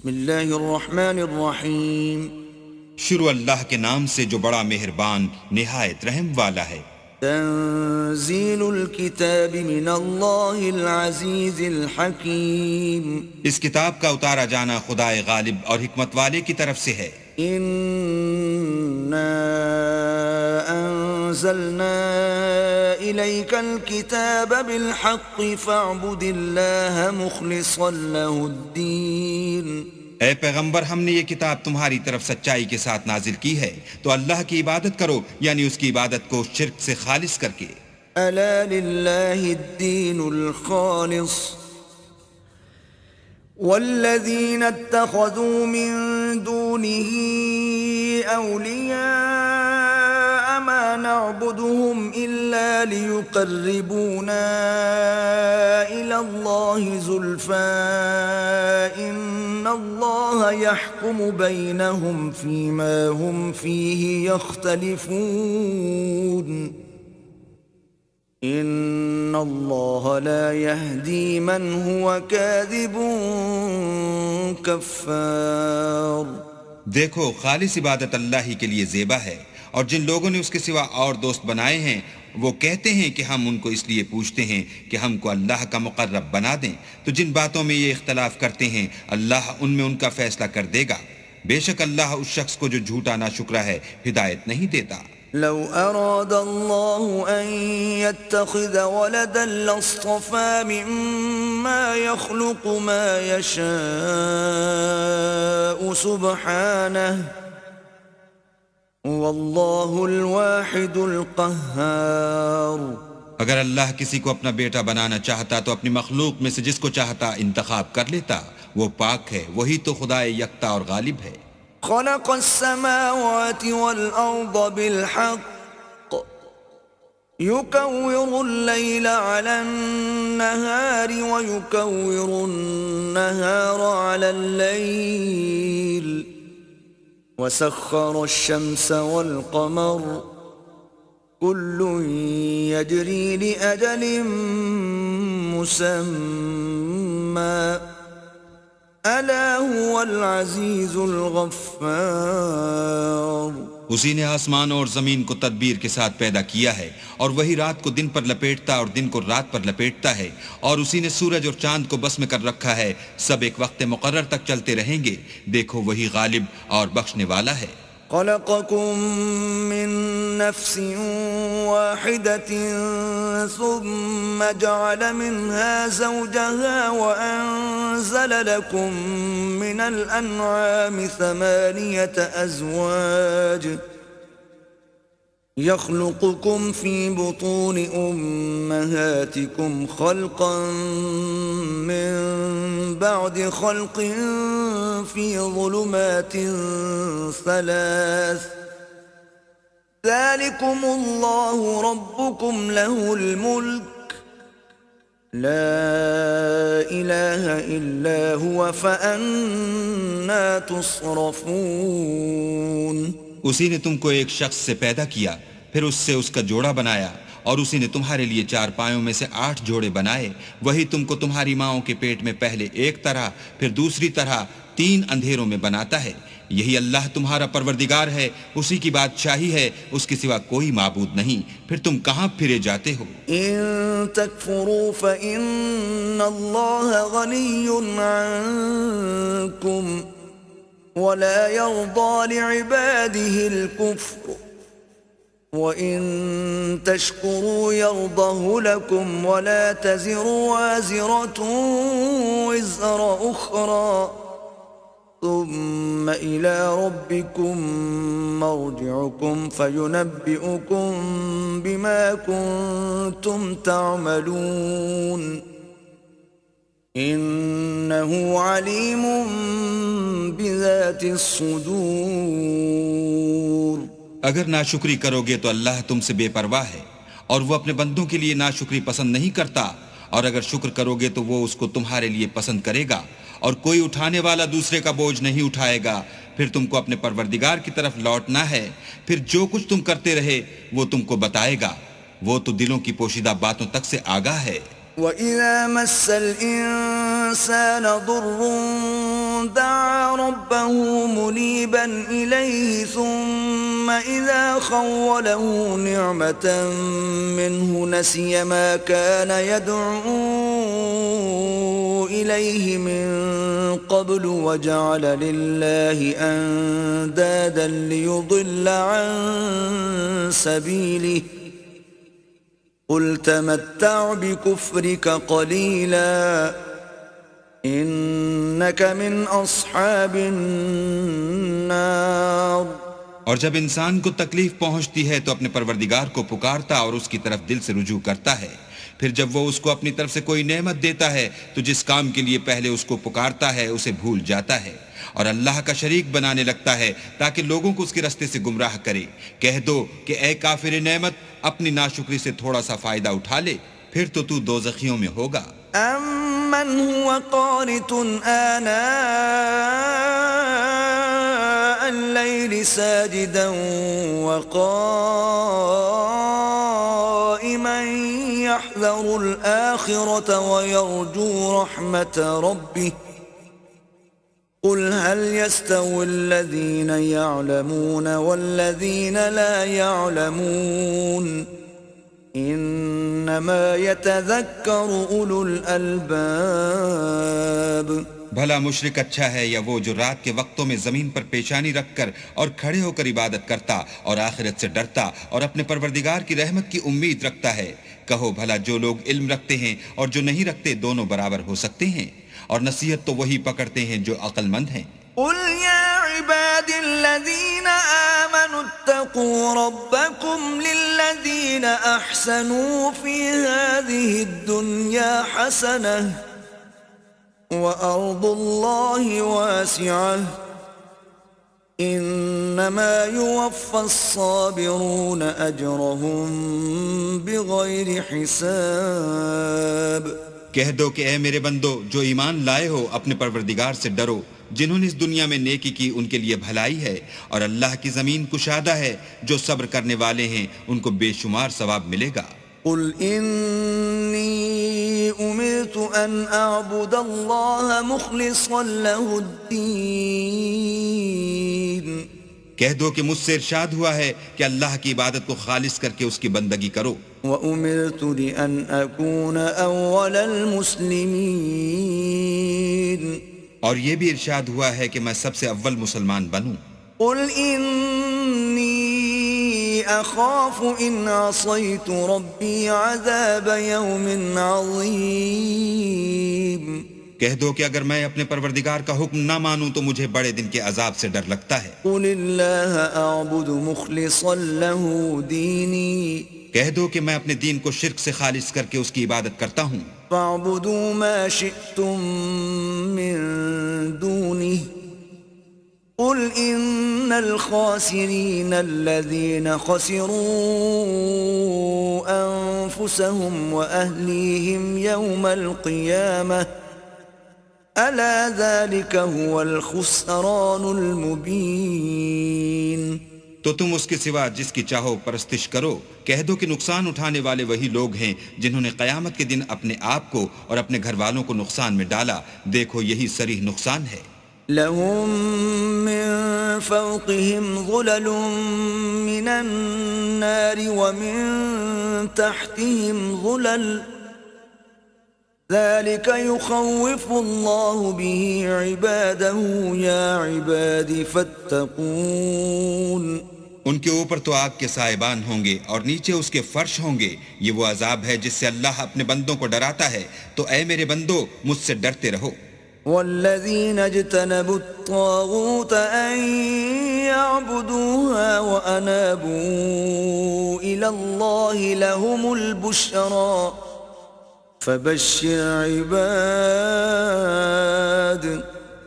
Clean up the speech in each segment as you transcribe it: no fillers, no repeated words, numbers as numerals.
بسم اللہ الرحمن الرحیم. شروع اللہ کے نام سے جو بڑا مہربان نہایت رحم والا ہے. تنزیل الکتاب من اللہ العزیز الحکیم. اس کتاب کا اتارا جانا خدائے غالب اور حکمت والے کی طرف سے ہے. انا انزلنا الیک الکتاب بالحق فاعبد اللہ مخلصا له الدین. اے پیغمبر، ہم نے یہ کتاب تمہاری طرف سچائی کے ساتھ نازل کی ہے، تو اللہ کی عبادت کرو، یعنی اس کی عبادت کو شرک سے خالص کر کے. الا للہ الدین الخالص والذین اتخذوا من دونه اولیاء ما نعبدهم الا ليقربونا الى الله زلفى ان الله يحكم بينهم فيما هم فيه يختلفون ان اللہ لا يهدي من هو كاذب کفار. دیکھو، خالص عبادت اللہ ہی کے لیے زیبا ہے، اور جن لوگوں نے اس کے سوا اور دوست بنائے ہیں وہ کہتے ہیں کہ ہم ان کو اس لیے پوچھتے ہیں کہ ہم کو اللہ کا مقرب بنا دیں، تو جن باتوں میں یہ اختلاف کرتے ہیں اللہ ان میں ان کا فیصلہ کر دے گا. بے شک اللہ اس شخص کو جو جھوٹا ناشکرا ہے ہدایت نہیں دیتا. لو اراد اللہ ان يتخذ ولدا لاصطفى مما يخلق ما يشاء سبحانه واللہ الواحد القہار. اگر اللہ کسی کو اپنا بیٹا بنانا چاہتا تو اپنی مخلوق میں سے جس کو چاہتا انتخاب کر لیتا. وہ پاک ہے، وہی تو خدائے یکتا اور غالب ہے. خلق السماوات والأرض بالحق يكور الليل على النهار ويكور النهار على الليل وسخر الشمس والقمر كل يجري لأجل مسمى الا هو العزیز الغفار. اسی نے آسمان اور زمین کو تدبیر کے ساتھ پیدا کیا ہے، اور وہی رات کو دن پر لپیٹتا اور دن کو رات پر لپیٹتا ہے، اور اسی نے سورج اور چاند کو بس میں کر رکھا ہے. سب ایک وقت مقرر تک چلتے رہیں گے. دیکھو، وہی غالب اور بخشنے والا ہے. خلقكم من نفس واحدة ثم جعل منها زوجها وأنزل لكم من الأنعام 8 أزواج يخلقكم في بطون أمهاتكم خلقا من بعد خلق في ظلمات 3 ذلكم الله ربكم له الملك لا إله إلا هو فأنا تصرفون. اسی نے تم کو ایک شخص سے پیدا کیا، پھر اس سے اس کا جوڑا بنایا، اور اسی نے تمہارے لیے 4 پایوں میں سے 8 جوڑے بنائے. وہی تم کو تمہاری ماؤں کے پیٹ میں پہلے ایک طرح پھر دوسری طرح 3 اندھیروں میں بناتا ہے. یہی اللہ تمہارا پروردگار ہے، اسی کی بادشاہی ہے، اس کے سوا کوئی معبود نہیں. پھر تم کہاں پھرے جاتے ہو؟ ان تکفروا فإن اللہ غنی عنکم ولا يرضى لعباده الكفر وَإِن تَشْكُرُوا يَرْضَهُ لَكُمْ وَلَا تَزِرُ وَازِرَةٌ وِزْرَ أُخْرَى ثُمَّ إِلَى رَبِّكُمْ مَرْجِعُكُمْ فَيُنَبِّئُكُمْ بِمَا كُنْتُمْ تَعْمَلُونَ إِنَّهُ عَلِيمٌ بِذَاتِ الصُّدُورِ. اگر ناشکری کرو گے تو اللہ تم سے بے پرواہ ہے، اور وہ اپنے بندوں کے لیے ناشکری پسند نہیں کرتا. اور اگر شکر کرو گے تو وہ اس کو تمہارے لیے پسند کرے گا، اور کوئی اٹھانے والا دوسرے کا بوجھ نہیں اٹھائے گا. پھر تم کو اپنے پروردگار کی طرف لوٹنا ہے، پھر جو کچھ تم کرتے رہے وہ تم کو بتائے گا. وہ تو دلوں کی پوشیدہ باتوں تک سے آگاہ ہے. وَإِذَا مَسَّ الْإِنسَانَ ضُرٌّ دَعَا رَبَّهُ مُنِيبًا إِلَيْهِ ثُمَّ إِذَا خَوَّلَهُ نِعْمَةً مِّنْهُ نَسِيَ مَا كَانَ يَدْعُو إِلَيْهِ مِن قَبْلُ وَجَعَلَ لِلَّهِ أَندَادًا لِّيُضِلَّ عَن سَبِيلِهِ قُلْ تَمَتَّعْ بِكُفْرِكَ قَلِيلًا إِنَّكَ مِنْ أَصْحَابِ النَّارِ۔ اور جب انسان کو تکلیف پہنچتی ہے تو اپنے پروردگار کو پکارتا اور اس کی طرف دل سے رجوع کرتا ہے، پھر جب وہ اس کو اپنی طرف سے کوئی نعمت دیتا ہے تو جس کام کے لیے پہلے اس کو پکارتا ہے اسے بھول جاتا ہے اور اللہ کا شریک بنانے لگتا ہے تاکہ لوگوں کو اس کے راستے سے گمراہ کرے۔ کہہ دو کہ اے کافر نعمت، اپنی ناشکری سے تھوڑا سا فائدہ اٹھا لے، پھر تو دوزخیوں میں ہوگا۔ أَمَّنْ هُوَ قَانِتٌ آنَاءَ اللَّيْلِ سَاجِدًا وَقَائِمًا يَحْذَرُ الْآخِرَةَ وَيَرْجُو رَحْمَةَ رَبِّهِ قُلْ هَلْ يَسْتَوِي الَّذِينَ يَعْلَمُونَ وَالَّذِينَ لَا يَعْلَمُونَ انما يتذكر اولو الالباب۔ بھلا مشرک اچھا ہے یا وہ جو رات کے وقتوں میں زمین پر پیشانی رکھ کر اور کھڑے ہو کر عبادت کرتا اور آخرت سے ڈرتا اور اپنے پروردگار کی رحمت کی امید رکھتا ہے؟ کہو بھلا جو لوگ علم رکھتے ہیں اور جو نہیں رکھتے دونوں برابر ہو سکتے ہیں؟ اور نصیحت تو وہی پکڑتے ہیں جو عقل مند ہیں۔ قل يا عباد الذين آمنوا اتقوا ربكم للذين أحسنوا في هذه الدنيا حسنة وأرض الله واسعة إنما يوفى الصابرون أجرهم بغير حساب۔ کہہ دو کہ اے میرے بندو جو ایمان لائے ہو اپنے پروردگار سے ڈرو، جنہوں نے اس دنیا میں نیکی کی ان کے لیے بھلائی ہے، اور اللہ کی زمین کشادہ ہے، جو صبر کرنے والے ہیں ان کو بے شمار ثواب ملے گا۔ قل إني أمرت أن أعبد الله مخلصا له الدين۔ کہہ دو کہ مجھ سے ارشاد ہوا ہے کہ اللہ کی عبادت کو خالص کر کے اس کی بندگی کرو۔ وَأُمِرْتُ لِأَنْ أَكُونَ أَوَّلَ الْمُسْلِمِينَ۔ اور یہ بھی ارشاد ہوا ہے کہ میں سب سے اول مسلمان بنوں۔ قُلْ إِنِّي أَخَافُ إِنْ عَصَيْتُ رَبِّي عَذَابَ يَوْمٍ عَظِيمٍ۔ کہہ دو کہ اگر میں اپنے پروردگار کا حکم نہ مانوں تو مجھے بڑے دن کے عذاب سے ڈر لگتا ہے۔ قُلِ اللَّهَ أَعْبُدُ مُخْلِصًا لَهُ دِينِي۔ کہہ دو کہ میں اپنے دین کو شرک سے خالص کر کے اس کی عبادت کرتا ہوں۔ فَاعْبُدُوا مَا شِئْتُم مِّن دُونِهِ قُلْ إِنَّ الْخَاسِرِينَ الَّذِينَ خَسِرُوا أَنفُسَهُمْ وَأَهْلِيهِمْ يَوْمَ الْقِيَامَةِ أَلَا ذَلِكَ هُوَ الْخُسْرَانُ الْمُبِينُ۔ تو تم اس کے سوا جس کی چاہو پرستش کرو، کہہ دو کہ نقصان اٹھانے والے وہی لوگ ہیں جنہوں نے قیامت کے دن اپنے آپ کو اور اپنے گھر والوں کو نقصان میں ڈالا، دیکھو یہی صریح نقصان ہے۔ لهم من فوقهم ظلل من النار ومن تحتهم ظلل ذلك يخوف الله به عباده يا عباد فاتقون۔ ان کے اوپر تو آگ کے سائبان ہوں گے اور نیچے اس کے فرش ہوں گے، یہ وہ عذاب ہے جس سے اللہ اپنے بندوں کو ڈراتا ہے، تو اے میرے بندو مجھ سے ڈرتے رہو۔ والذين اجتنبوا الطاغوت أن يعبدوها وأنابوا إلى الله لهم البشرى فبشر عباد۔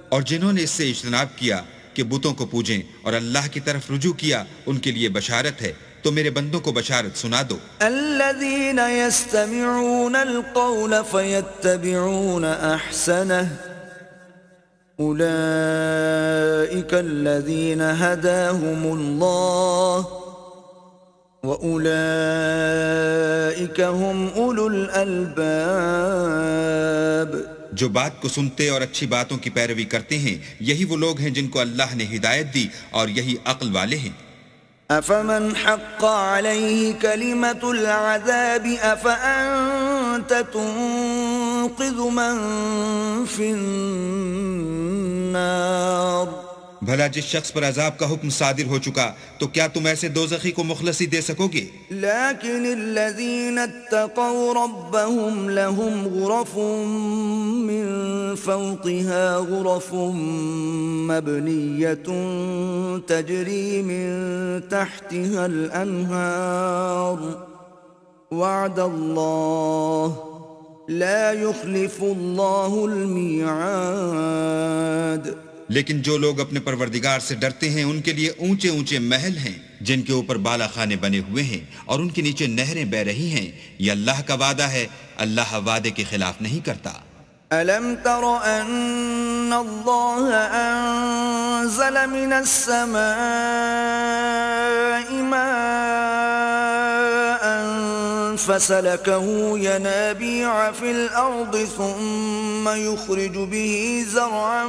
اور جنہوں نے اس سے اجتناب کیا کہ بتوں کو پوجیں اور اللہ کی طرف رجوع کیا، ان کے لیے بشارت ہے، تو میرے بندوں کو بشارت سنا دو۔ الذين يستمعون القول فيتبعون أحسنه أولئك الذين هداهم الله وَأُولَئِكَ هُمْ أُولُو الْأَلْبَابِ جو بات کو سنتے اور اچھی باتوں کی پیروی کرتے ہیں یہی وہ لوگ ہیں جن کو اللہ نے ہدایت دی اور یہی عقل والے ہیں۔ أَفَمَنْ حَقَّ عَلَيْهِ كَلِمَةُ الْعَذَابِ أَفَأَنْتَ تُنْقِذُ مَنْ فِي النَّارِ بھلا جس شخص پر عذاب کا حکم صادر ہو چکا تو کیا تم ایسے دوزخی کو مخلصی دے سکو گے؟ لكن الذين اتقوا ربهم لهم غرف من فوقها غرف مبنية تجري من تحتها الأنهار وعد الله لا يخلف الله الميعاد لیکن جو لوگ اپنے پروردگار سے ڈرتے ہیں ان کے لیے اونچے اونچے محل ہیں جن کے اوپر بالا خانے بنے ہوئے ہیں اور ان کے نیچے نہریں بہ رہی ہیں، یہ اللہ کا وعدہ ہے، اللہ وعدے کے خلاف نہیں کرتا۔ أَلَمْ تَرَ أَنَّ اللَّهَ أَنزَلَ مِنَ السَّمَاءِ مَاءً فَسَلَكَهُ يَنَابِيعَ فِي الْأَرْضِ ثُمَّ يُخْرِجُ بِهِ زَرْعًا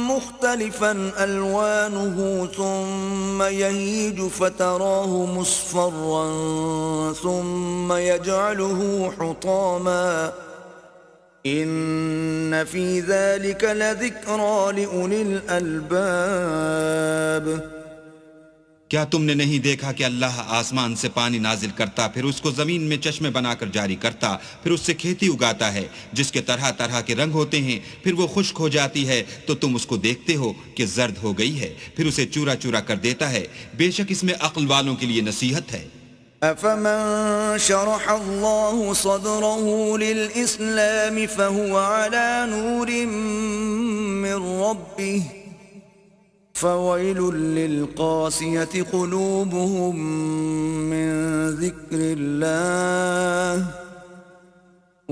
مُخْتَلِفًا أَلْوَانُهُ ثُمَّ يَهِيجُ فَتَرَاهُ مُصْفَرًّا ثُمَّ يَجْعَلُهُ حُطَامًا إِنَّ فِي ذَلِكَ لَذِكْرَى لِأُولِي الْأَلْبَابِ کیا تم نے نہیں دیکھا کہ اللہ آسمان سے پانی نازل کرتا، پھر اس کو زمین میں چشمے بنا کر جاری کرتا، پھر اس سے کھیتی اگاتا ہے جس کے طرح طرح کے رنگ ہوتے ہیں، پھر وہ خشک ہو جاتی ہے تو تم اس کو دیکھتے ہو کہ زرد ہو گئی ہے، پھر اسے چورا چورا کر دیتا ہے، بے شک اس میں عقل والوں کے لیے نصیحت ہے۔ أَفَمَنْ شَرَحَ اللَّهُ صَدْرَهُ لِلْإِسْلَامِ فَهُوَ عَلَى نُورٍ مِّن رَّبِّهِ فَوَيْلٌ لِّلْقَاسِيَةِ قُلُوبُهُم مِّن ذِكْرِ اللَّهِ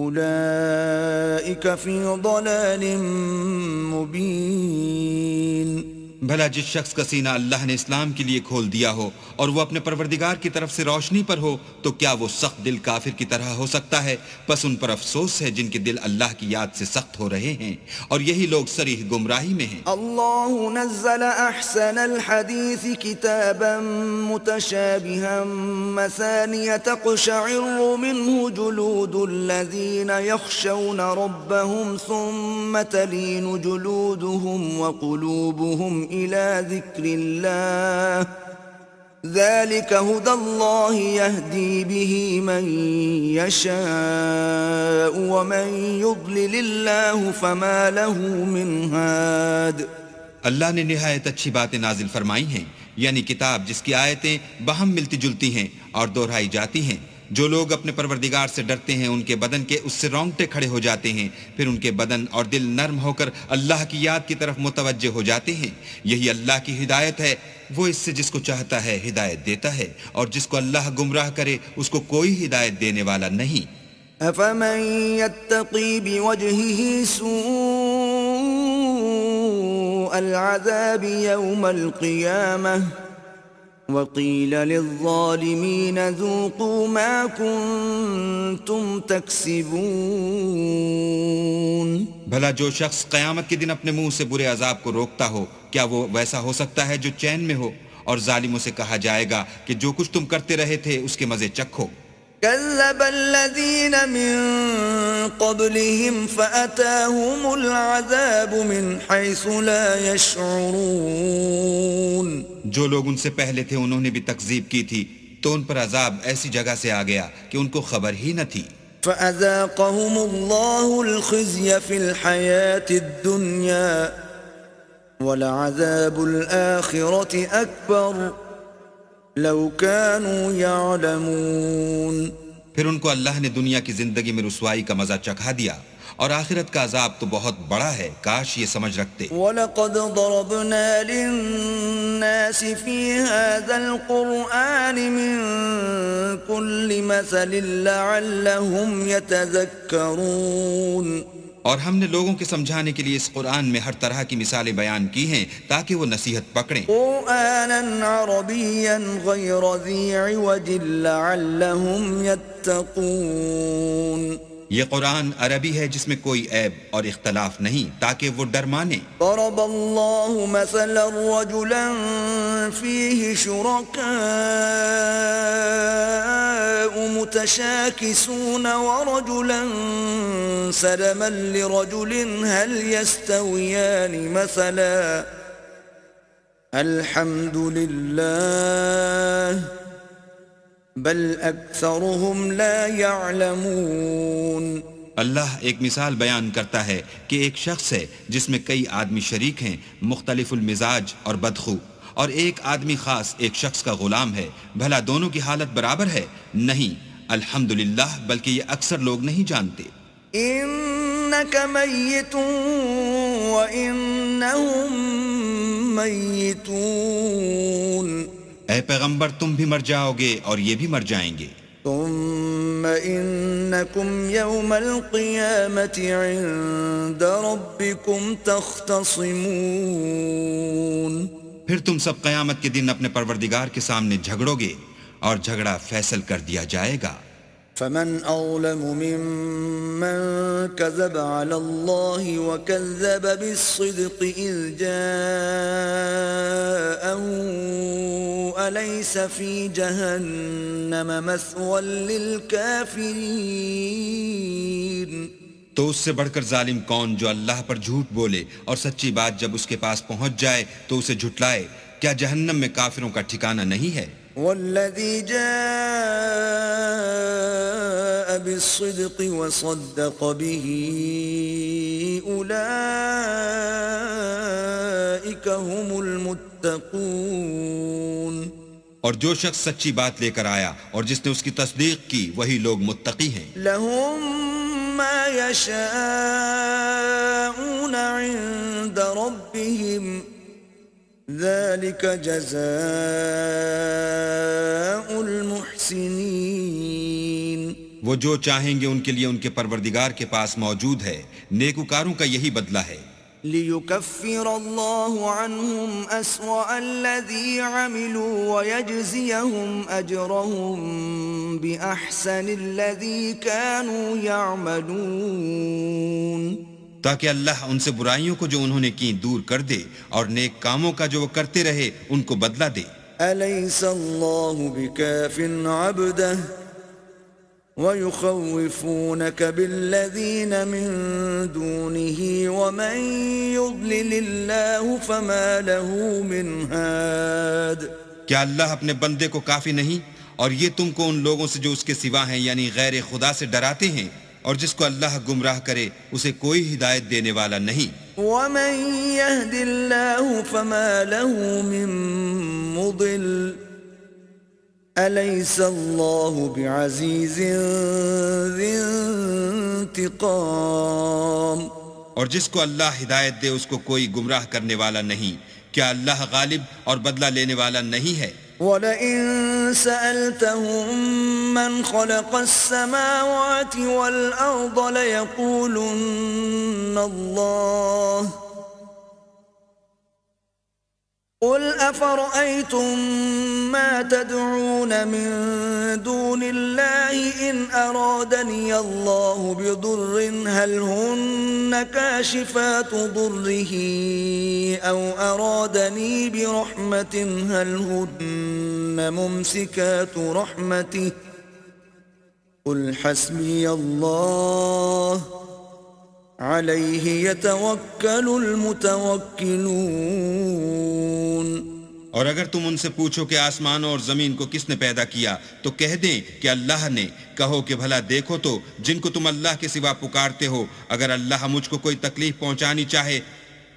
أُولَئِكَ فِي ضَلَالٍ مُّبِينٍ بھلا جس شخص کا سینہ اللہ نے اسلام کے لیے کھول دیا ہو اور وہ اپنے پروردگار کی طرف سے روشنی پر ہو تو کیا وہ سخت دل کافر کی طرح ہو سکتا ہے؟ پس ان پر افسوس ہے جن کے دل اللہ کی یاد سے سخت ہو رہے ہیں اور یہی لوگ صریح گمراہی میں ہیں۔ اللہ نزل احسن الحدیث کتابا متشابها مثانیہ تقشعر منه جلود الذین یخشون ربهم ثم تلین جلودهم وقلوبهم إلى ذكر الله ذلك هدى الله يهدي به من يشاء ومن يضلل الله فما له من هاد۔ اللہ نے نہایت اچھی باتیں نازل فرمائی ہیں، یعنی کتاب جس کی آیتیں باہم ملتی جلتی ہیں اور دہرائی جاتی ہیں۔ جو لوگ اپنے پروردگار سے ڈرتے ہیں ان کے بدن کے اس سے رونگٹے کھڑے ہو جاتے ہیں، پھر ان کے بدن اور دل نرم ہو کر اللہ کی یاد کی طرف متوجہ ہو جاتے ہیں۔ یہی اللہ کی ہدایت ہے، وہ اس سے جس کو چاہتا ہے ہدایت دیتا ہے اور جس کو اللہ گمراہ کرے اس کو کوئی ہدایت دینے والا نہیں۔ أَفَمَن يَتَّقِي بِوَجْهِهِ سُوءَ الْعَذَابِ يَوْمَ الْقِيَامَةِ وَقِيلَ لِلظَّالِمِينَ ذُوقُوا مَا كُنتُمْ تَكْسِبُونَ بھلا جو شخص قیامت کے دن اپنے منہ سے برے عذاب کو روکتا ہو کیا وہ ویسا ہو سکتا ہے جو چین میں ہو؟ اور ظالموں سے کہا جائے گا کہ جو کچھ تم کرتے رہے تھے اس کے مزے چکھو۔ كذب الذين من قبلهم فأتاهم العذاب من حيث لا يشعرون۔ جو لوگ ان سے پہلے تھے انہوں نے بھی تکذیب کی تھی تو ان پر عذاب ایسی جگہ سے آ گیا کہ ان کو خبر ہی نہ تھی۔ فأذاقهم الله الخزي في الحياة الدنيا ولعذاب الآخرة أكبر لو كانوا يعلمون۔ پھر ان کو اللہ نے دنیا کی زندگی میں رسوائی کا مزہ چکھا دیا اور آخرت کا عذاب تو بہت بڑا ہے، کاش یہ سمجھ رکھتے۔ وَلَقَدْ ضَرَبْنَا لِلنَّاسِ فِي هَذَا الْقُرْآنِ مِنْ كُلِّ مَثَلٍ لَعَلَّهُمْ يَتَذَكَّرُونَ۔ اور ہم نے لوگوں کے سمجھانے کے لیے اس قرآن میں ہر طرح کی مثالیں بیان کی ہیں تاکہ وہ نصیحت پکڑیں. قرآنا عربيا غير ذي عوج لعلهم يتقون. یہ قرآن عربی ہے جس میں کوئی عیب اور اختلاف نہیں تاکہ وہ ڈر مانیں. ضرب الله مثلا رجلا فيه شركاء متشاكسون ورجلا سلما لرجل هل يستويان مثلا الحمد لله بل اکثرهم لا يعلمون. اللہ ایک مثال بیان کرتا ہے کہ ایک شخص ہے جس میں کئی آدمی شریک ہیں مختلف المزاج اور بدخو، اور ایک آدمی خاص ایک شخص کا غلام ہے، بھلا دونوں کی حالت برابر ہے؟ نہیں، الحمدللہ، بلکہ یہ اکثر لوگ نہیں جانتے. انک میت وانہم میتون. اے پیغمبر تم بھی مر جاؤ گے اور یہ بھی مر جائیں گے. ثم انکم یوم القیامت عند ربکم تختصمون. پھر تم سب قیامت کے دن اپنے پروردگار کے سامنے جھگڑو گے اور جھگڑا فیصل کر دیا جائے گا. فمن اظلم ممن كذب على الله وكذب بالصدق اذ جاءه اليس في جهنم مثوى للكافرين. تو اس سے بڑھ کر ظالم کون جو اللہ پر جھوٹ بولے اور سچی بات جب اس کے پاس پہنچ جائے تو اسے جھٹلائے؟ کیا جہنم میں کافروں کا ٹھکانہ نہیں ہے؟ والذي جاء بالصدق وصدق به أولئك هم المتقون. اور جو شخص سچی بات لے کر آیا اور جس نے اس کی تصدیق کی وہی لوگ متقی ہیں. لهم ما يشاءون عند ربهم ذلك جزاء المحسنین. وہ جو چاہیں گے ان کے لیے ان کے پروردگار کے پاس موجود ہے، نیکوکاروں کا یہی بدلہ ہے. لِيُكَفِّرَ اللَّهُ عَنْهُمْ أَسْوَأَ الَّذِي عَمِلُوا وَيَجْزِيَهُمْ أَجْرَهُمْ بِأَحْسَنِ الَّذِي كَانُوا يَعْمَلُونَ. تاکہ اللہ ان سے برائیوں کو جو انہوں نے کی دور کر دے اور نیک کاموں کا جو وہ کرتے رہے ان کو بدلہ دے. أَلَيْسَ اللَّهُ بِكَافٍ عَبْدَهُ وَيُخَوِّفُونَكَ بِالَّذِينَ مِن دُونِهِ وَمَن يُضْلِلِ اللَّهُ فَمَا لَهُ مِنْ هَادٍ. کیا اللہ اپنے بندے کو کافی نہیں اور یہ تم کو ان لوگوں سے جو اس کے سوا ہیں یعنی غیر خدا سے ڈراتے ہیں، اور جس کو اللہ گمراہ کرے اسے کوئی ہدایت دینے والا نہیں. وَمَن يَهْدِ اللَّهُ فَمَا لَهُ مِن مُضِلٍّ أَلَيْسَ اللَّهُ بِعَزِيزٍ ذِي انتِقَامٍ. اور جس کو اللہ ہدایت دے اس کو کوئی گمراہ کرنے والا نہیں. کیا اللہ غالب اور بدلہ لینے والا نہیں ہے؟ وَلَئِن سَأَلْتَهُم مَّنْ خَلَقَ السَّمَاوَاتِ وَالْأَرْضَ لَيَقُولُنَّ اللَّهُ قُلْ أَفَرَأَيْتُم مَّا تَدْعُونَ مِن دُونِ اللَّهِ إِنْ أَرَادَنِيَ اللَّهُ بِضُرٍّ هَلْ هُنَّ كَاشِفَاتُ ضُرِّهِ أَوْ أَرَادَنِي بِرَحْمَةٍ هَلْ هُنَّ مُمْسِكَاتُ رَحْمَتِهِ قُلْ حَسْبِيَ اللَّهُ عَلَيْهِ يَتَوَكَّلُ الْمُتَوَكِّلُونَ. اور اگر تم ان سے پوچھو کہ آسمانوں اور زمین کو کس نے پیدا کیا تو کہہ دیں کہ اللہ نے. کہو کہ بھلا دیکھو تو جن کو تم اللہ کے سوا پکارتے ہو، اگر اللہ مجھ کو کوئی تکلیف پہنچانی چاہے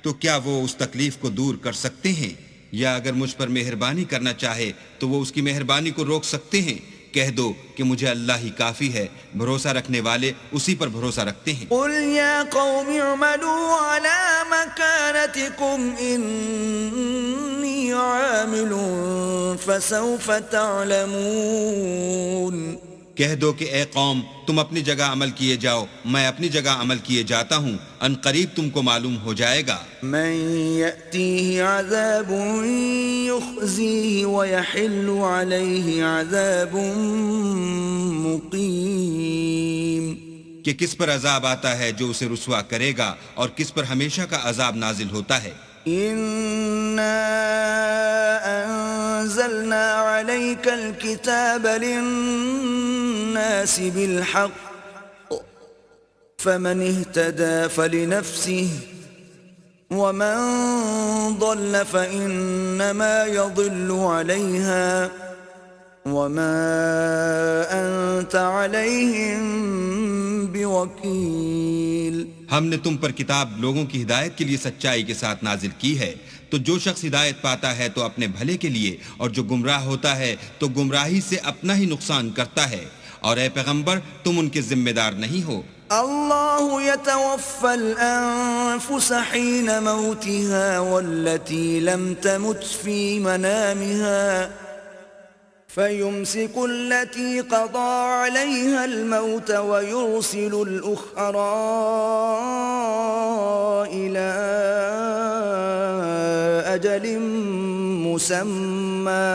تو کیا وہ اس تکلیف کو دور کر سکتے ہیں؟ یا اگر مجھ پر مہربانی کرنا چاہے تو وہ اس کی مہربانی کو روک سکتے ہیں؟ کہہ دو کہ مجھے اللہ ہی کافی ہے، بھروسہ رکھنے والے اسی پر بھروسہ رکھتے ہیں. قُلْ يَا قَوْمِ اعْمَلُوا عَلَى مَكَانَتِكُمْ إِنِّي عَامِلٌ فَسَوْفَ تَعْلَمُونَ. کہہ دو کہ اے قوم تم اپنی جگہ عمل کیے جاؤ، میں اپنی جگہ عمل کیے جاتا ہوں، ان قریب تم کو معلوم ہو جائے گا۔ من يأتيه عذاب يخزيه ويحل عليه عذاب مقيم، کہ کس پر عذاب آتا ہے جو اسے رسوا کرے گا اور کس پر ہمیشہ کا عذاب نازل ہوتا ہے۔ إنا أنزلنا عليك الكتاب للناس بالحق فمن اهتدى فلنفسه ومن ضل فإنما يضل عليها وما أنت عليهم بوكيل۔ ہم نے تم پر کتاب لوگوں کی ہدایت کے لیے سچائی کے ساتھ نازل کی ہے، تو جو شخص ہدایت پاتا ہے تو اپنے بھلے کے لیے، اور جو گمراہ ہوتا ہے تو گمراہی سے اپنا ہی نقصان کرتا ہے، اور اے پیغمبر تم ان کے ذمہ دار نہیں ہو۔ الله يتوفى الأنفس حين موتها والتي لم تمت في منامها فيمسك التي قضى عليها الموت ويرسل الأخرى إلى أجل مسمى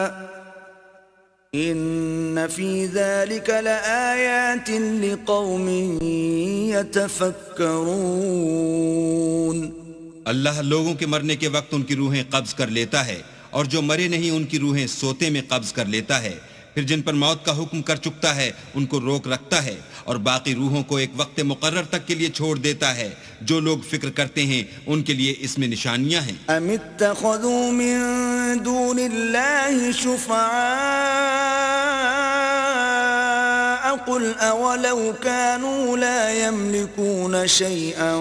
إن في ذلك لآيات لقوم يتفكرون۔ اللہ لوگوں کے مرنے کے وقت ان کی روحیں قبض کر لیتا ہے، اور جو مرے نہیں ان کی روحیں سوتے میں قبض کر لیتا ہے، پھر جن پر موت کا حکم کر چکتا ہے ان کو روک رکھتا ہے، اور باقی روحوں کو ایک وقت مقرر تک کے لیے چھوڑ دیتا ہے۔ جو لوگ فکر کرتے ہیں ان کے لیے اس میں نشانیاں ہیں۔ ام اتخذوا من دون الله شفعاء قل اولو كانوا لا يملكون شيئا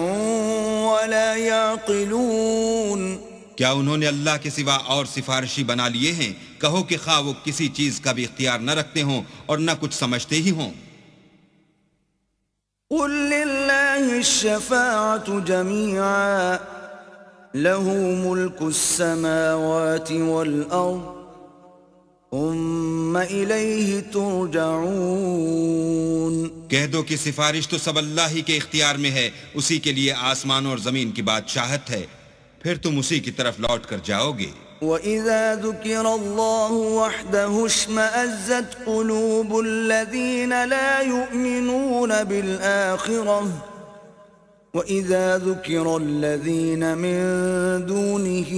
ولا يعقلون، کیا انہوں نے اللہ کے سوا اور سفارشی بنا لیے ہیں؟ کہو کہ خواہ وہ کسی چیز کا بھی اختیار نہ رکھتے ہوں اور نہ کچھ سمجھتے ہی ہوں۔ قل لله الشفاعة جميعا له ملك السماوات والأرض ثم إليه ترجعون۔ کہہ دو کہ سفارش تو سب اللہ ہی کے اختیار میں ہے، اسی کے لیے آسمان اور زمین کی بادشاہت ہے، پھر تم اسی کی طرف لوٹ کر جاؤ گے۔ وَإِذَا ذُكِرَ اللَّهُ وَحْدَهُ اشْمَأَزَّتْ قُلُوبُ الَّذِينَ لَا يُؤْمِنُونَ بِالْآخِرَةِ وَإِذَا ذُكِرَ الَّذِينَ مِن دُونِهِ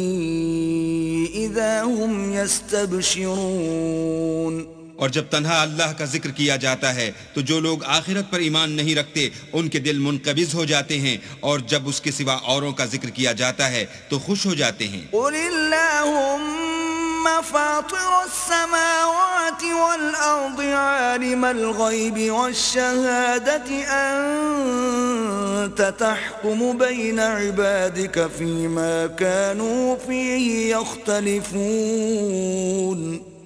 إِذَا هُمْ يَسْتَبْشِرُونَ۔ اور جب تنہا اللہ کا ذکر کیا جاتا ہے تو جو لوگ آخرت پر ایمان نہیں رکھتے ان کے دل منقبض ہو جاتے ہیں، اور جب اس کے سوا اوروں کا ذکر کیا جاتا ہے تو خوش ہو جاتے ہیں۔ قُلِ اللَّهُمَّ فَاطِرَ السَّمَاوَاتِ وَالْأَرْضِ عَالِمَ الْغَيْبِ وَالشَّهَادَةِ أَنْتَ تَحْكُمُ بَيْنَ عِبَادِكَ فِيمَا كَانُوا فِيهِ يَخْتَلِفُونَ۔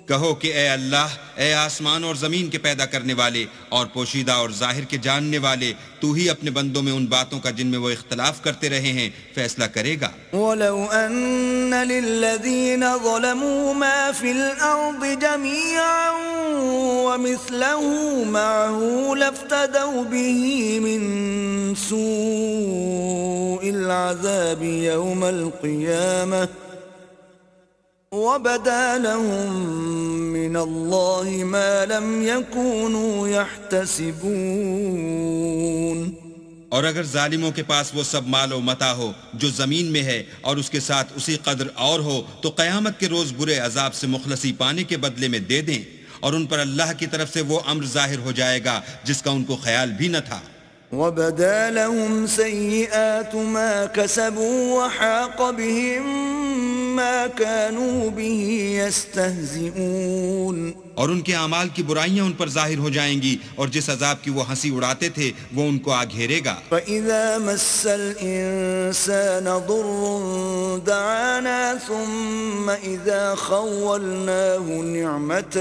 کہو کہ اے اللہ، اے آسمان اور زمین کے پیدا کرنے والے اور پوشیدہ اور ظاہر کے جاننے والے، تو ہی اپنے بندوں میں ان باتوں کا جن میں وہ اختلاف کرتے رہے ہیں فیصلہ کرے گا۔ وَلَوْ أَنَّ لِلَّذِينَ ظَلَمُوا مَا فِي الْأَرْضِ جَمِيعًا وَمِثْلَهُ مَعَهُ لَافْتَدَوْا بِهِ مِنْ سُوءِ الْعَذَابِ يَوْمَ الْقِيَامَةِ وَبَدَا لَهُم مِّنَ اللَّهِ مَا لَمْ يَكُونُوا يَحْتَسِبُونَ۔ اور اگر ظالموں کے پاس وہ سب مال و متاع ہو جو زمین میں ہے اور اس کے ساتھ اسی قدر اور ہو، تو قیامت کے روز برے عذاب سے مخلصی پانے کے بدلے میں دے دیں، اور ان پر اللہ کی طرف سے وہ امر ظاہر ہو جائے گا جس کا ان کو خیال بھی نہ تھا۔ وَبَدَا لَهُمْ سَيِّئَاتُ مَا كَسَبُوا وَحَاقَ بِهِم مَّا كَانُوا بِهِ يَسْتَهْزِئُونَ۔ اور ان کے اعمال کی برائیاں ان پر ظاہر ہو جائیں گی، اور جس عذاب کی وہ ہنسی اڑاتے تھے وہ ان کو آ گھیرے گا۔ فَإِذَا مَسَّ الْإِنسَانَ ضُرٌّ دَعَانَا ثُمَّ إِذَا خَوَّلْنَاهُ نِعْمَةً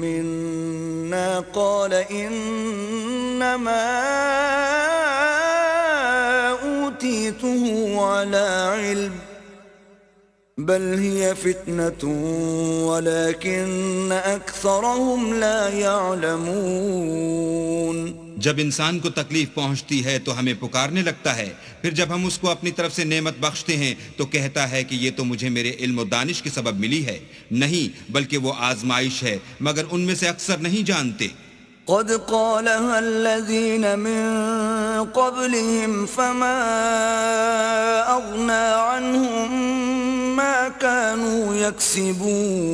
مِنَّا قَالَ إِنَّمَا أُوتِيتُهُ عَلَى عِلْمٍ بل هي فتنة ولكن أكثرهم لا يعلمون. جب انسان کو تکلیف پہنچتی ہے تو ہمیں پکارنے لگتا ہے، پھر جب ہم اس کو اپنی طرف سے نعمت بخشتے ہیں تو کہتا ہے کہ یہ تو مجھے میرے علم و دانش کے سبب ملی ہے. نہیں، بلکہ وہ آزمائش ہے، مگر ان میں سے اکثر نہیں جانتے. قد قالها الذين من قبلهم فما أغنى عنهم ما كانوا يكسبون.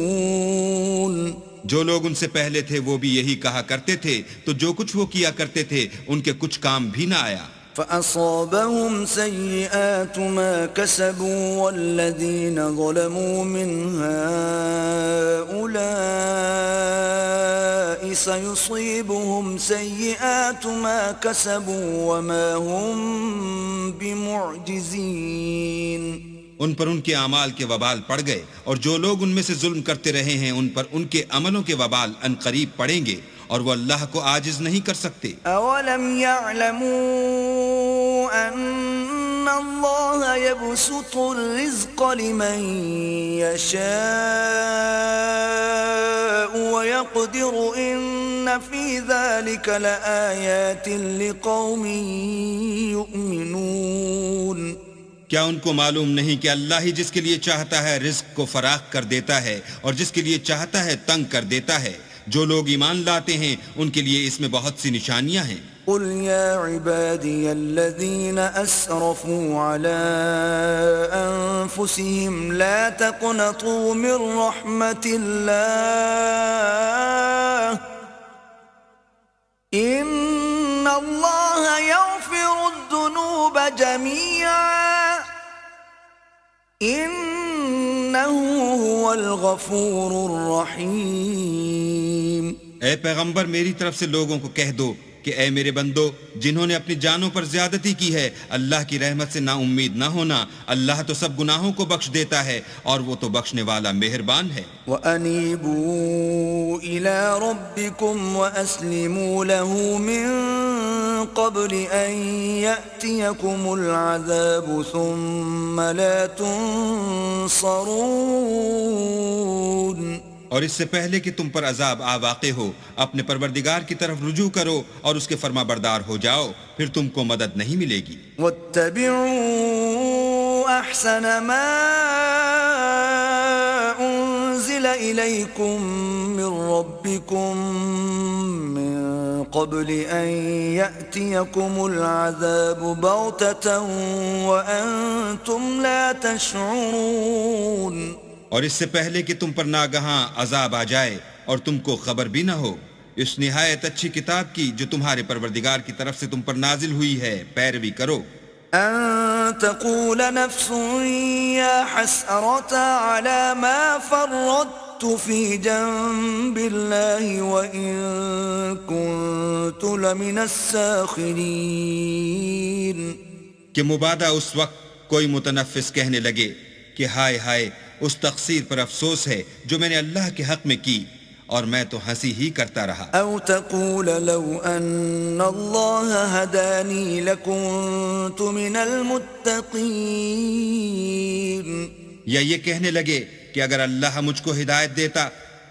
جو لوگ ان سے پہلے تھے وہ بھی یہی کہا کرتے تھے، تو جو کچھ وہ کیا کرتے تھے ان کے کچھ کام بھی نہ آیا. فأصابهم سيئات ما كسبوا والذين ظلموا من هؤلاء سيصيبهم سيئات ما كسبوا وما هم بمعجزين. ان پر ان کے اعمال کے وبال پڑ گئے، اور جو لوگ ان میں سے ظلم کرتے رہے ہیں ان پر ان کے عملوں کے وبال ان قریب پڑیں گے، اور وہ اللہ کو عاجز نہیں کر سکتے. اولم يعلموا ان الله يبسط الرزق لمن يشاء ويقدر ان في ذلك لآيات لقوم يؤمنون. کیا ان کو معلوم نہیں کہ اللہ ہی جس کے لیے چاہتا ہے رزق کو فراخ کر دیتا ہے اور جس کے لیے چاہتا ہے تنگ کر دیتا ہے؟ جو لوگ ایمان لاتے ہیں ان کے لیے اس میں بہت سی نشانیاں ہیں. قل يا عبادي الذين أسرفوا على أنفسهم لا تقنطوا من رحمة الله إن الله يغفر الذنوب جميعا إنه هو الغفور الرحيم. اے پیغمبر، میری طرف سے لوگوں کو کہہ دو کہ اے میرے بندو، جنہوں نے اپنی جانوں پر زیادتی کی ہے، اللہ کی رحمت سے نا امید نہ ہونا. اللہ تو سب گناہوں کو بخش دیتا ہے اور وہ تو بخشنے والا مہربان ہے. وَأَنِيبُوا إِلَىٰ رَبِّكُمْ وَأَسْلِمُوا لَهُ مِن قَبْلِ أَن يَأْتِيَكُمُ الْعَذَابُ ثُمَّ لَا تُنصَرُونَ. اور اس سے پہلے کہ تم پر عذاب آ واقع ہو، اپنے پروردگار کی طرف رجوع کرو اور اس کے فرما بردار ہو جاؤ، پھر تم کو مدد نہیں ملے گی. وَاتَّبِعُوا أَحْسَنَ مَا أُنزِلَ إِلَيْكُم مِّن رَّبِّكُم مِّن قَبْلِ أَن يَأْتِيَكُمُ الْعَذَابُ بَغْتَةً وَأَنتُمْ لَا تَشْعُرُونَ. اور اس سے پہلے کہ تم پر ناگہاں عذاب آ جائے اور تم کو خبر بھی نہ ہو، اس نہایت اچھی کتاب کی جو تمہارے پروردگار کی طرف سے تم پر نازل ہوئی ہے پیروی کرو. أن تقول نفس يا حسرة على ما فرطت في جنب الله وإن كنت لمن الساخرين. کہ مبادہ اس وقت کوئی متنفس کہنے لگے کہ ہائے ہائے، اس تقصیر پر افسوس ہے جو میں نے اللہ کے حق میں کی، اور میں تو ہنسی ہی کرتا رہا. أو تقول لو أن الله هداني لكنت من المتقين. یا یہ کہنے لگے کہ اگر اللہ مجھ کو ہدایت دیتا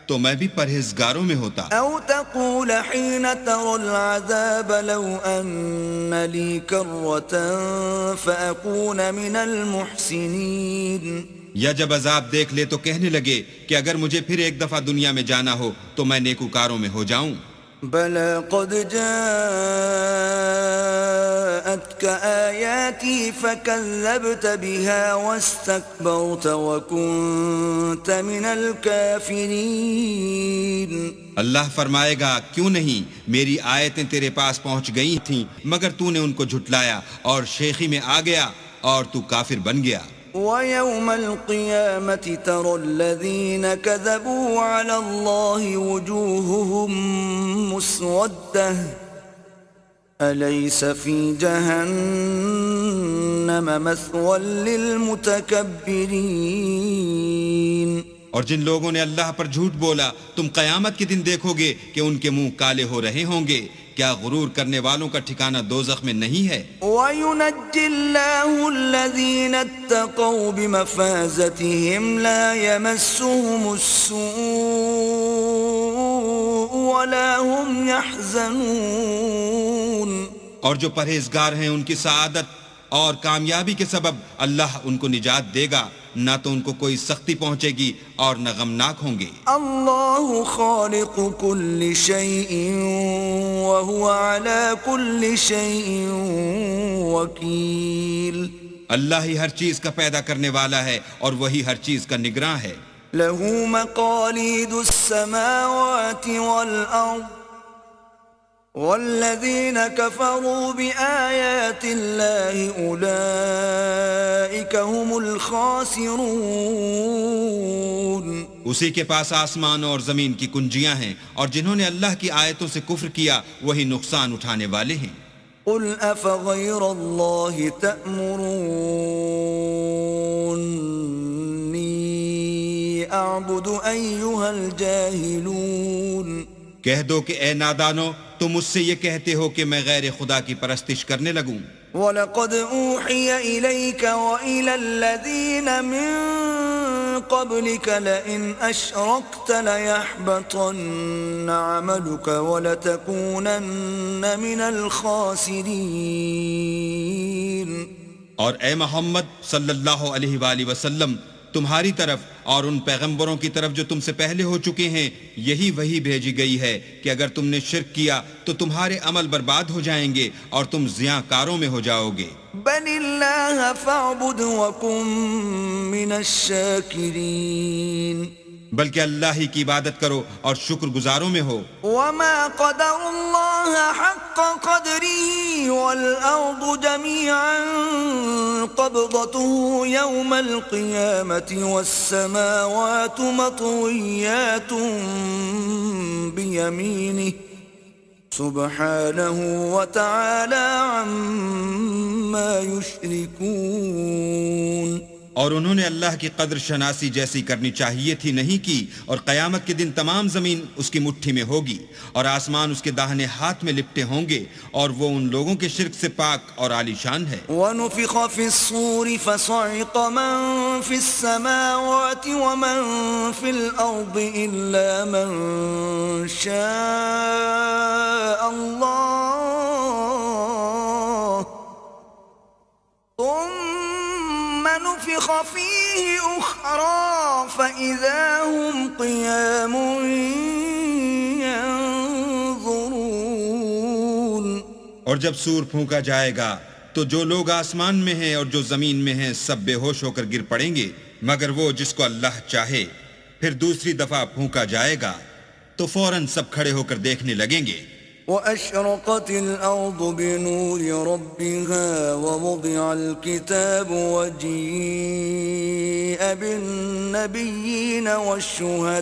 تو میں بھی پرہیزگاروں میں ہوتا. أو تقول حين ترى العذاب لو أن لي كرة فأكون من المحسنين. یا جب عذاب دیکھ لے تو کہنے لگے کہ اگر مجھے پھر ایک دفعہ دنیا میں جانا ہو تو میں نیکوکاروں میں ہو جاؤں. بلى قد جاءتك آياتي فكذبت بها واستكبرت وكنت من الكافرين. اللہ فرمائے گا کیوں نہیں، میری آیتیں تیرے پاس پہنچ گئی تھیں مگر تو نے ان کو جھٹلایا اور شیخی میں آ گیا اور تو کافر بن گیا. ويوم القيامة ترى الذين كذبوا على الله وجوههم مسودة أليس في جهنم مثوى للمتكبرين. اور جن لوگوں نے اللہ پر جھوٹ بولا تم قیامت کے دن دیکھو گے کہ ان کے منہ کالے ہو رہے ہوں گے. کیا غرور کرنے والوں کا ٹھکانہ دوزخ میں نہیں ہے؟ وَيُنَجِّي اللَّهُ الَّذِينَ اتَّقَوْا بِمَفَازَتِهِمْ لَا يَمَسُّهُمُ السُّوءُ وَلَا هُمْ يَحْزَنُونَ. اور جو پرہیزگار ہیں ان کی سعادت اور کامیابی کے سبب اللہ ان کو نجات دے گا، نہ تو ان کو کوئی سختی پہنچے گی اور نہ غمناک ہوں گے. اللہ خالق كل شيء وهو على كل شيء وكيل. اللہ ہی ہر چیز کا پیدا کرنے والا ہے اور وہی ہر چیز کا نگراں ہے. له مقاليد السماوات والأرض والذين كفروا بآيات الله أولئك هم الخاسرون. اسی کے پاس آسمان اور زمین کی کنجیاں ہیں، اور جنہوں نے اللہ کی آیتوں سے کفر کیا وہی نقصان اٹھانے والے ہیں. قل أفغير الله تأمروني أعبد أيها الجاهلون. کہہ دو کہ اے نادانو، تم مجھ سے یہ کہتے ہو کہ میں غیر خدا کی پرستش کرنے لگوں. وَلَقَدْ أُوحِيَ إِلَيْكَ وَإِلَى الَّذِينَ مِن قَبْلِكَ لَئِنْ أَشْرَكْتَ لَيَحْبَطَنَّ عَمَلُكَ وَلَتَكُونَنَّ مِنَ الْخَاسِرِينَ. اور اے محمد صلی اللہ علیہ وآلہ وسلم، تمہاری طرف اور ان پیغمبروں کی طرف جو تم سے پہلے ہو چکے ہیں یہی وہی بھیجی گئی ہے کہ اگر تم نے شرک کیا تو تمہارے عمل برباد ہو جائیں گے اور تم زیاں کاروں میں ہو جاؤ گے. بل اللہ فاعبد وکن من الشاکرین. بلکہ اللہ ہی کی عبادت کرو اور شکر گزاروں میں ہو. وما قدر اللہ حق قدره والارض جميعا قبضته يوم القيامة والسماوات مطويات بيمينه سبحانه وتعالى عما يشركون. اور انہوں نے اللہ کی قدر شناسی جیسی کرنی چاہیے تھی نہیں کی، اور قیامت کے دن تمام زمین اس کی مٹھی میں ہوگی اور آسمان اس کے داہنے ہاتھ میں لپٹے ہوں گے، اور وہ ان لوگوں کے شرک سے پاک اور عالی شان ہے. وَنُفِخَ فِي الصُّورِ فَصَعِقَ مَن فِي السَّمَاوَاتِ وَمَن فِي الْأَرْضِ إِلَّا مَن شَاءَ اللَّهُ ثُمَّ نُفِخَ فِيهِ أُخْرَى فَإِذَا هُمْ قِيَامٌ يَنظُرُونَ. اور جب سور پھونکا جائے گا تو جو لوگ آسمان میں ہیں اور جو زمین میں ہیں سب بے ہوش ہو کر گر پڑیں گے مگر وہ جس کو اللہ چاہے. پھر دوسری دفعہ پھونکا جائے گا تو فوراً سب کھڑے ہو کر دیکھنے لگیں گے. وَأَشْرَقَتِ الْأَرْضُ بِنُورِ رَبِّهَا وَوُضِعَ الْكِتَابُ وَجِيءَ بِالنَّبِيِّينَ وَالشُّهَدَاءِ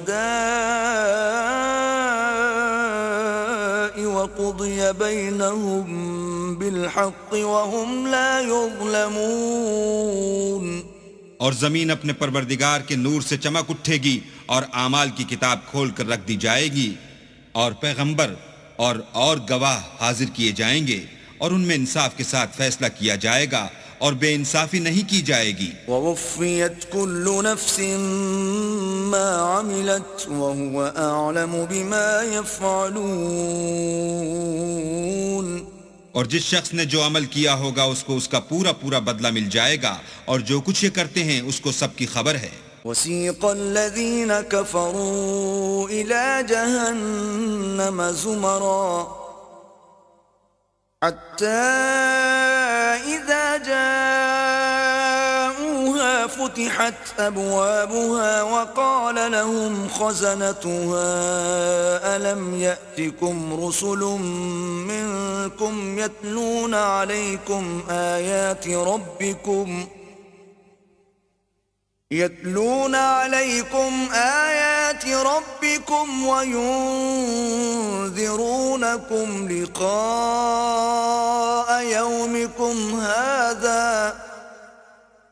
وَقُضِيَ بَيْنَهُم بِالْحَقِّ وَهُمْ لَا يُظْلَمُونَ. اور زمین اپنے پروردگار کے نور سے چمک اٹھے گی اور اعمال کی کتاب کھول کر رکھ دی جائے گی، اور پیغمبر اور گواہ حاضر کیے جائیں گے، اور ان میں انصاف کے ساتھ فیصلہ کیا جائے گا اور بے انصافی نہیں کی جائے گی. وَوَفِّيَتْ كُلُّ نَفْسٍ مَّا عَمِلَتْ وَهُوَ أَعْلَمُ بِمَا يَفْعَلُونَ. اور جس شخص نے جو عمل کیا ہوگا اس کو اس کا پورا پورا بدلہ مل جائے گا، اور جو کچھ یہ کرتے ہیں اس کو سب کی خبر ہے. وَسِيقَ الَّذِينَ كَفَرُوا إِلَى جَهَنَّمَ زُمَرًا حَتَّى إِذَا جَاءُوهَا فُتِحَتْ أَبْوَابُهَا وَقَالَ لَهُمْ خَزَنَتُهَا أَلَمْ يَأْتِكُمْ رُسُلٌ مِّنكُمْ يَتْلُونَ عَلَيْكُمْ آيَاتِ رَبِّكُمْ وَيُنذِرُونَكُمْ لِقَاءَ يَوْمِكُمْ هَذَا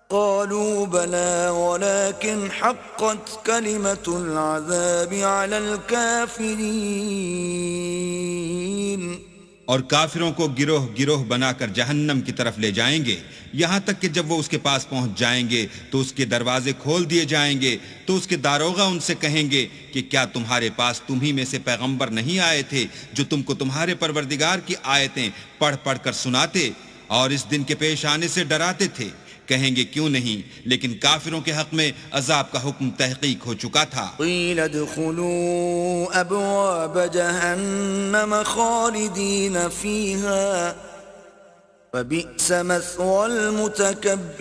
قَالُوا بَلَى وَلَكِنْ حَقَّتْ كَلِمَةُ الْعَذَابِ عَلَى الْكَافِرِينَ. اور کافروں کو گروہ گروہ بنا کر جہنم کی طرف لے جائیں گے، یہاں تک کہ جب وہ اس کے پاس پہنچ جائیں گے تو اس کے دروازے کھول دیے جائیں گے، تو اس کے داروغہ ان سے کہیں گے کہ کیا تمہارے پاس تمہیں میں سے پیغمبر نہیں آئے تھے جو تم کو تمہارے پروردگار کی آیتیں پڑھ پڑھ کر سناتے اور اس دن کے پیش آنے سے ڈراتے تھے؟ کہیں گے کیوں نہیں، لیکن کافروں کے حق میں عذاب کا حکم تحقیق ہو چکا تھا۔ قیل ادخلوا ابواب جہنم خالدین فیہا فبئس مثوى المتکبرین،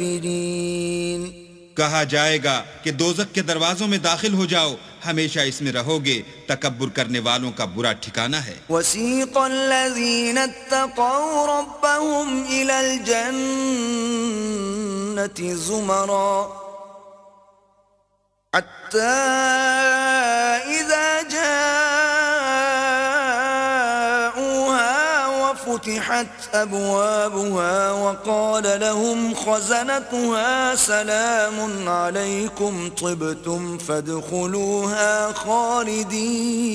کہا جائے گا کہ دوزخ کے دروازوں میں داخل ہو جاؤ، ہمیشہ اس میں رہو گے، تکبر کرنے والوں کا برا ٹھکانہ ہے۔ وسیق الذین اتقوا ربهم الى الجنة زمرا حتى اذا جاءوها وفتحت ابوابها وقال لهم خزنتها سلام عليكم طبتم فادخلوها خالدين۔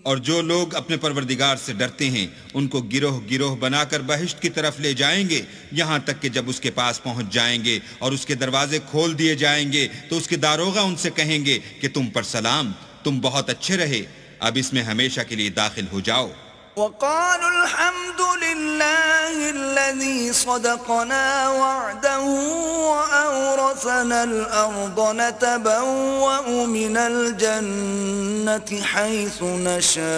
اور جو لوگ اپنے پروردگار سے ڈرتے ہیں ان کو گروہ گروہ بنا کر بہشت کی طرف لے جائیں گے، یہاں تک کہ جب اس کے پاس پہنچ جائیں گے اور اس کے دروازے کھول دیے جائیں گے تو اس کے داروغہ ان سے کہیں گے کہ تم پر سلام، تم بہت اچھے رہے، اب اس میں ہمیشہ کے لیے داخل ہو جاؤ۔ وقالوا الحمد لله الذي صدقنا وعده وأورثنا الأرض نتبوأ من الجنة حيث نشاء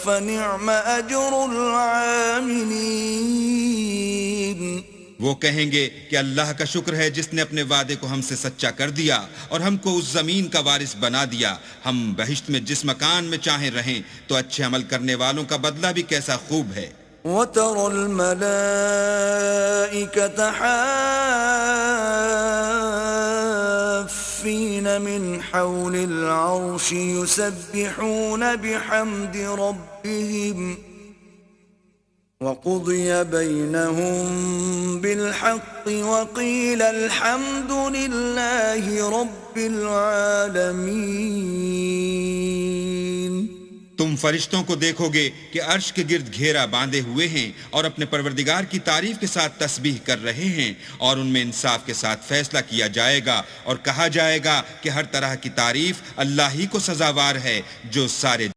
فنعم أجر العاملين۔ وہ کہیں گے کہ اللہ کا شکر ہے جس نے اپنے وعدے کو ہم سے سچا کر دیا اور ہم کو اس زمین کا وارث بنا دیا، ہم بہشت میں جس مکان میں چاہیں رہیں، تو اچھے عمل کرنے والوں کا بدلہ بھی کیسا خوب ہے۔ وَتَرَى الْمَلَائِكَةَ حَافِّينَ مِنْ حَوْلِ الْعَرْشِ يُسَبِّحُونَ بِحَمْدِ رَبِّهِمْ وَقُضِيَ بَيْنَهُم بِالْحَقِّ وَقِيلَ الْحَمْدُ لِلَّهِ رَبِّ الْعَالَمِينَ۔ تم فرشتوں کو دیکھو گے کہ عرش کے گرد گھیرا باندھے ہوئے ہیں اور اپنے پروردگار کی تعریف کے ساتھ تسبیح کر رہے ہیں، اور ان میں انصاف کے ساتھ فیصلہ کیا جائے گا اور کہا جائے گا کہ ہر طرح کی تعریف اللہ ہی کو سزاوار ہے جو سارے